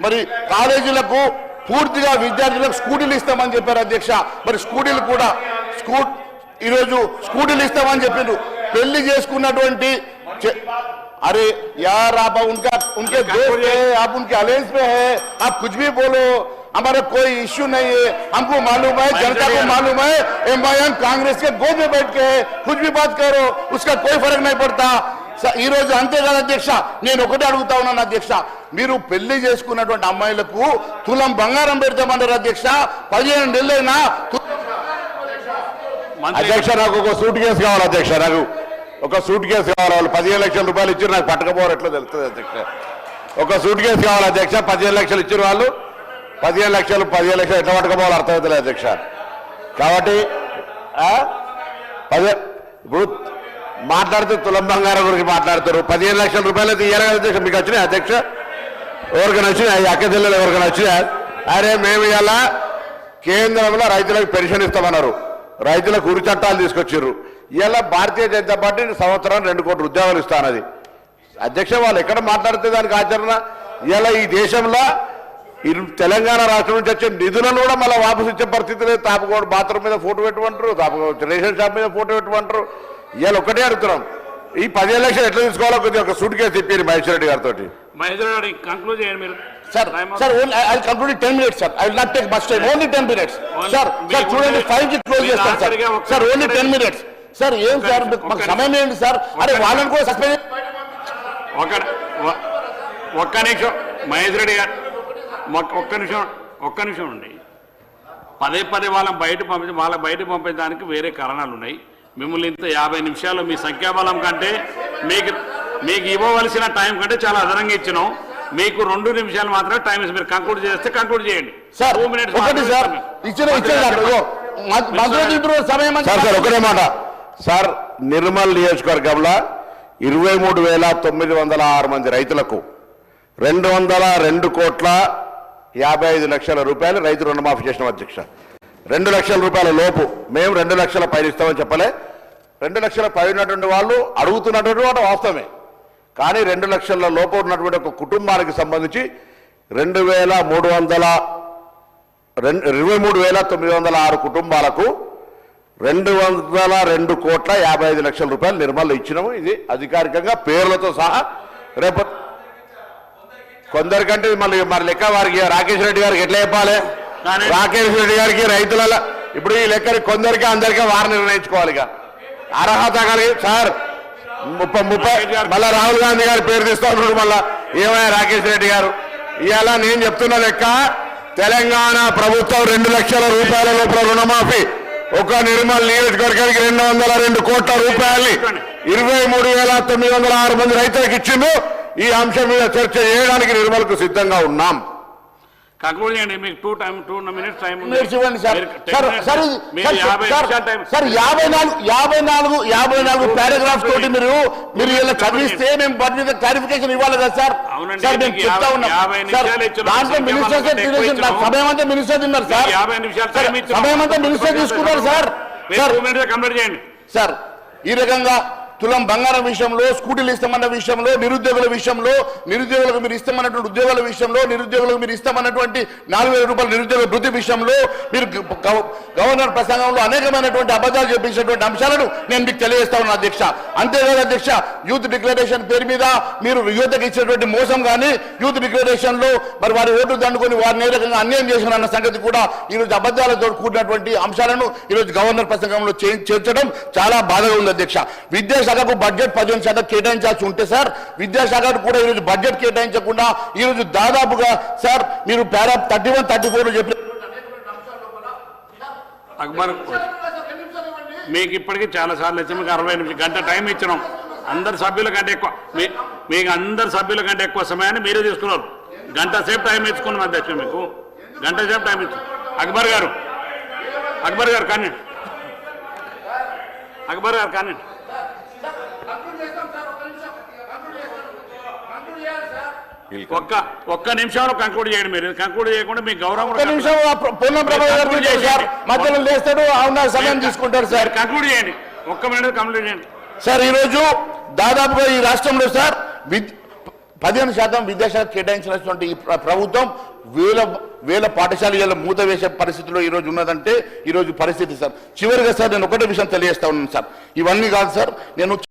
మరి కాలేజీలకు పూర్తిగా విద్యార్థులకు స్కూటీలు ఇస్తామని చెప్పారు అధ్యక్ష. మరి స్కూటీలు కూడా ఈరోజు స్కూటీలు ఇస్తామని చెప్పిండ్రు. పెళ్లి చేసుకున్నటువంటి अरे यार आप उनके दोस्त है, आप उनके अलायंस में है, आप कुछ भी बोलो, हमारा कोई इश्यू नहीं है. हमको मालूम है, जनता को मालूम है, एमआईएम कांग्रेस के गोद में बैठ के है, कुछ भी बात करो उसका कोई फर्क नहीं पड़ता. ఈ రోజు అంతేకాదు అధ్యక్ష, నేను ఒకటే అడుగుతా ఉన్నాను అధ్యక్ష, మీరు పెళ్లి చేసుకున్నటువంటి అమ్మాయిలకు తులం బంగారం పెడతామన్నారు అధ్యక్ష. 15 నెలలైనా అధ్యక్ష నాకు ఒక సూట్ కేసు కావాలి అధ్యక్ష, నాకు ఒక సూట్ కేసు కావాలి. వాళ్ళు 15 లక్షల రూపాయలు ఇచ్చారు, నాకు పట్టకపోరు ఎట్లా తెలుస్తుంది అధ్యక్ష. ఒక సూట్ కేసు కావాలి అధ్యక్ష. 15 లక్షలు ఇచ్చారు వాళ్ళు, 15 లక్షలు ఎట్లా పట్టకపోవాలి అర్థమవుతలేదు అధ్యక్ష. కాబట్టి ఇప్పుడు మాట్లాడుతూ తులం బంగారం గురించి మాట్లాడుతారు. 15 లక్షల రూపాయలు అయితే ఇయ్యాలి కదా అధ్యక్ష. మీకు వచ్చినాయి అధ్యక్ష? ఎవరికైనా వచ్చినాయి? అక్క జిల్లాలో ఎవరికైనా వచ్చినాయి? అరే మేము ఇలా కేంద్రంలో రైతులకు పెన్షన్ ఇస్తామన్నారు, రైతులకు ఉరి చట్టాలు తీసుకొచ్చారు. ఇలా భారతీయ జనతా పార్టీ సంవత్సరానికి 2 కోట్ల ఉద్యోగాలు ఇస్తానది అధ్యక్ష. వాళ్ళు ఎక్కడ మాట్లాడితే దానికి ఆచరణ? ఇలా ఈ దేశంలో తెలంగాణ రాష్ట్రం నుంచి వచ్చే నిధులను కూడా మళ్ళీ వాపసు ఇచ్చే పరిస్థితి లేదు. తాపకోడు బాత్రూమ్ మీద ఫోటో పెట్టమంటారు, రేషన్ షాప్ మీద ఫోటో పెట్టమంటారు. ఇవాళ ఒక్కటే అడుగుతున్నాం, ఈ 15 లక్షలు ఎట్లా తీసుకోవాలో కొద్దిగా ఒక సూట్ కేసు చెప్పారు మహేశ్వర రెడ్డి గారితో. మహేశ్వర రెడ్డి కంక్లూడ్ చేయండి మీరు. Sir, I'll conclude in 10 minutes, sir. I will not take much time. Only 10 minutes. Sir, చూడండి 5 కి క్లోజ్ చేస్తాను sir. Sir only 10 minutes. Sir ఏం సార్ మాకు సమయం ఏంటి సార్? అరే వాళ్ళని కూడా సస్పెండ్. ఒక్క నిమిషం మహేశ్వర రెడ్డి గారు, ఒక్క నిమిషం ఉండి. పదే వాళ్ళని బయట పంపించడానికి వేరే కారణాలు ఉన్నాయి. మిమ్మల్ని ఇంత 50 నిమిషాలు మీ సంఖ్యాబలం కంటే మీకు ఇవ్వవలసిన టైం కంటే చాలా అదనంగా ఇచ్చినాం. మీకు 2 నిమిషాలు మాత్రమే టైం ఇచ్చి మీరు కంక్లూడ్ చేస్తే కంక్లూడ్ చేయండి సార్. 2 minutes ఒకటే మాట సార్. నిర్మల్ నియోజకవర్గంలో 23,906 మంది రైతులకు 202 కోట్ల 55 లక్షల రూపాయలు రైతు రుణమాఫీ చేసినాం అధ్యక్ష. 2 లక్షల రూపాయల లోపు మేము 2 లక్షల పైన ఇస్తామని చెప్పలే. 2 లక్షల పై ఉన్నటువంటి వాళ్ళు అడుగుతున్నటువంటి వాడు వాస్తవమే. కానీ 2 లక్షల లోపు ఉన్నటువంటి ఒక కుటుంబానికి సంబంధించి 23,906 కుటుంబాలకు 202 కోట్ల 55 లక్షల రూపాయలు నిర్మల్లో ఇచ్చినాము. ఇది అధికారికంగా పేర్లతో సహా. రేపు కొందరికంటే మళ్ళీ లెక్క వారికి రాకేష్ రెడ్డి గారికి ఎట్లా చెప్పాలి? రాకేష్ రెడ్డి గారికి రైతుల ఇప్పుడు ఈ లెక్కని కొందరికి అందరికీ వారు నిర్ణయించుకోవాలి. అర్హత కలిగి సార్ 30 మళ్ళా రాహుల్ గాంధీ గారి పేరు తీస్తా ఉన్నాడు. మళ్ళా ఏమయ్యా రాకేష్ రెడ్డి గారు, ఇవాళ నేను చెప్తున్న లెక్క తెలంగాణ ప్రభుత్వం 2 లక్షల రూపాయల లోపల రుణమాఫీ ఒక నిర్మల్ నియోజకవర్గానికి 202 కోట్ల రూపాయల్ని 23,906 మంది రైతులకు ఇచ్చిండు. ఈ అంశం మీద చర్చ చేయడానికి నిర్మల్కు సిద్ధంగా ఉన్నాం. కంక్లూడ్ చేయండి. మీకు 2 minutes టైం ఉంది. సార్ 54 పారాగ్రాఫ్ తోటి మీరు ఇలా చదివిస్తే మేము వాటి మీద క్లారిఫికేషన్ ఇవ్వాలి కదా సార్. సార్ మేము చెప్తా ఉన్నాం దాంట్లో మినిస్టర్ సమయం అంతా మినిస్టర్ తిన్నారు సార్. 50 నిమిషాలు సమయం అంతా మినిస్టర్ తీసుకున్నారు సార్. కంప్లీట్ చేయండి సార్. ఈ రకంగా తులం బంగారం విషయంలో, స్కూటీలు ఇస్తామన్న విషయంలో, నిరుద్యోగుల విషయంలో, నిరుద్యోగులకు మీరు ఇస్తామన్నటువంటి ఉద్యోగాల విషయంలో, నిరుద్యోగులకు మీరు ఇస్తామన్నటువంటి 4,000 రూపాయల నిరుద్యోగ వృత్తి విషయంలో మీరు గవర్నర్ ప్రసంగంలో అనేకమైనటువంటి అబద్ధాలు చెప్పించినటువంటి అంశాలను నేను మీకు తెలియజేస్తా ఉన్నాను అధ్యక్ష. అంతేకాదు అధ్యక్ష, యూత్ డిక్లరేషన్ పేరు మీద మీరు యువతకు ఇచ్చినటువంటి మోసం కానీ, యూత్ డిక్లరేషన్ లో మరి వారి ఓట్లు దండుకొని వారిని ఏ రకంగా అన్యాయం చేసిన సంగతి కూడా ఈరోజు అబద్ధాలతో కూడినటువంటి అంశాలను ఈరోజు గవర్నర్ ప్రసంగంలో చేర్చడం చాలా బాధగా ఉంది అధ్యక్ష. విద్యాశాఖకు బడ్జెట్ 15% కేటాయించాల్సి ఉంటే సార్, విద్యాశాఖకు కూడా ఈరోజు బడ్జెట్ కేటాయించకుండా ఈరోజు దాదాపుగా సార్ మీరు పారా 31, 34 చెప్పిన అక్బర్ మీకు ఇప్పటికీ చాలా సార్లు ఇచ్చాం. మీకు 60 నిమిషాలు గంట టైం ఇచ్చినాం. అందరు సభ్యుల కంటే ఎక్కువ మీకు అందరు సభ్యుల కంటే ఎక్కువ సమయాన్ని మీరే తీసుకున్నారు. గంట సేపు టైం ఇచ్చుకున్నాం అధ్యక్ష. మీకు గంట సేపు టైం ఇచ్చు. అక్బర్ గారు కానీ ఒక్క నిమిషంలో కంక్లూడ్ చేయండి. మీరు కంక్లూడ్ చేయకుండా మీ గౌరవం మధ్యలో లేస్తాడు, సమయం తీసుకుంటారు సార్. కంక్లూడ్ చేయండి. 1 minute కంప్లీట్ చేయండి సార్. ఈరోజు దాదాపుగా ఈ రాష్ట్రంలో సార్ 15% విద్యాశాఖ కేటాయించినటువంటి ఈ ప్రభుత్వం వేల పాఠశాలల మూత వేసే పరిస్థితిలో ఈరోజు ఉన్నదంటే ఈరోజు పరిస్థితి సార్. చివరిగా సార్ నేను ఒకటే విషయం తెలియజేస్తా ఉన్నాను సార్, ఇవన్నీ కాదు సార్, నేను